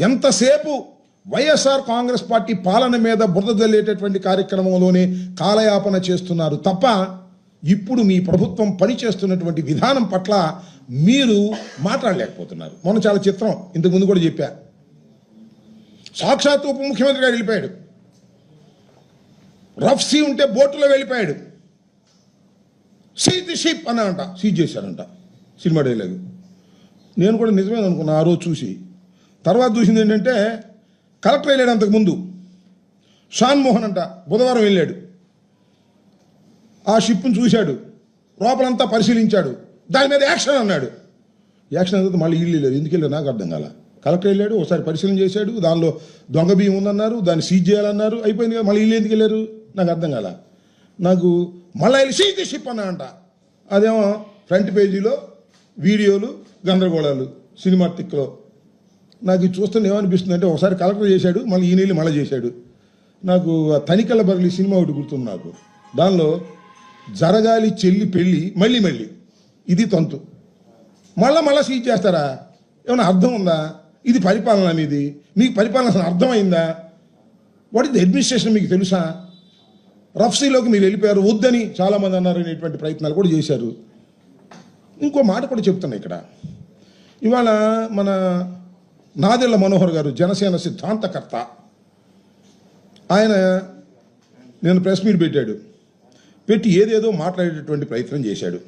ఎంతసేపు వైఎస్ఆర్ కాంగ్రెస్ పార్టీ పాలన మీద బురద జల్లేటటువంటి కార్యక్రమంలోనే కాలయాపన చేస్తున్నారు తప్ప ఇప్పుడు మీ ప్రభుత్వం పనిచేస్తున్నటువంటి విధానం పట్ల మీరు మాట్లాడలేకపోతున్నారు. మొన్న చాలా చిత్రం, ఇంతకుముందు కూడా చెప్పా, సాక్షాత్ ఉప ముఖ్యమంత్రి గారు వెళ్ళిపోయాడు, రఫ్ సీ ఉంటే బోటులో వెళ్ళిపోయాడు, సీజ్ ది షిప్ అన్నాడంట, సీజ్ చేశారంట సినిమా డైలాగ్. నేను కూడా నిజమే అనుకున్నా ఆ రోజు చూసి. తర్వాత చూసింది ఏంటంటే కలెక్టర్ వెళ్ళాడు అంతకుముందు, షాన్ మోహన్ అంట బుధవారం వెళ్ళాడు, ఆ షిప్ను చూశాడు, లోపలంతా పరిశీలించాడు, దాని మీద యాక్షన్ అన్నాడు. యాక్షన్ అనేది మళ్ళీ ఇల్లు లేదు, ఎందుకు వెళ్ళారు నాకు అర్థం కాల. కలెక్టర్ వెళ్ళాడు, ఒకసారి పరిశీలన చేశాడు, దానిలో దొంగ బియ్యం ఉందన్నారు, దాన్ని సీజ్ చేయాలన్నారు, అయిపోయింది కదా, మళ్ళీ ఇల్లు ఎందుకు వెళ్ళారు నాకు అర్థం కాల. నాకు మళ్ళీ వెళ్ళి సీజ్ ది షిప్ అన్నాడంట. అదేమో ఫ్రంట్ పేజీలో వీడియోలు గందరగోళాలు సినిమా తిక్కలో. నాకు ఇది చూస్తే ఏమనిపిస్తుంది అంటే ఒకసారి కలెక్టర్ చేశాడు, మళ్ళీ ఈ నీళ్ళు మళ్ళీ చేశాడు. నాకు తనికల బరిలి సినిమా ఒకటి గుర్తుంది నాకు, దానిలో జరగాలి చెల్లి పెళ్ళి మళ్ళీ మళ్ళీ ఇది తంతు, మళ్ళా సీజ్ చేస్తారా? ఏమైనా అర్థం ఉందా? ఇది పరిపాలన మీది, మీకు పరిపాలన అసలు అర్థమైందా? వాట్ ఇస్ ది అడ్మినిస్ట్రేషన్ మీకు తెలుసా? రఫ్సీలోకి మీరు వెళ్ళిపోయారు, వద్దని చాలామంది అన్నారు, అనేటువంటి ప్రయత్నాలు కూడా చేశారు. ఇంకో మాట కూడా చెప్తున్నా ఇక్కడ, ఇవాళ మన నాదెళ్ల మనోహర్ గారు జనసేన సిద్ధాంతకర్త, ఆయన నేను ప్రెస్ మీట్ పెట్టి ఏదేదో మాట్లాడేటటువంటి ప్రయత్నం చేశాడు.